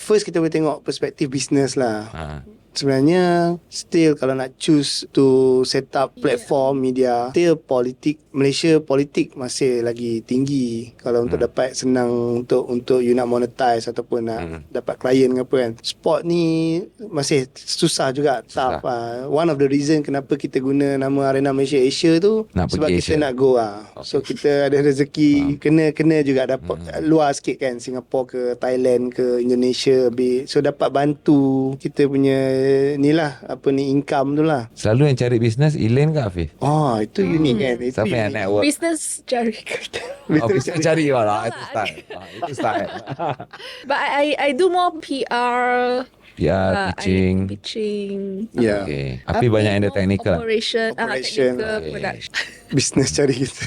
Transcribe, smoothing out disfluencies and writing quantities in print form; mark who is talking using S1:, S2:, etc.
S1: first kita boleh tengok perspektif business lah.
S2: Sebenarnya
S1: still kalau nak choose to set up platform media, still Malaysia politik masih lagi tinggi. Kalau untuk dapat senang untuk you nak monetize ataupun nak dapat klien ke apa kan. Sport ni masih susah juga. Tough. One of the reason kenapa kita guna nama Arena Malaysia Asia tu sebab kita nak go So kita ada rezeki kena juga dapat luar sikit kan, Singapore ke Thailand ke Indonesia so dapat bantu kita punya ni lah, income tu lah.
S2: Selalu yang cari bisnes Elaine ke Hafiz?
S1: Itu unik kan.
S2: Siapa yang network?
S3: Business cari kerja.
S2: Bisnes cari lah. Itu style.
S3: But I do more PR,
S2: pitching.
S1: Yeah.
S2: Okay. Tapi banyak yang ada technical.
S3: Operation.
S1: Operation.
S3: Technical production.
S1: Business cari kita.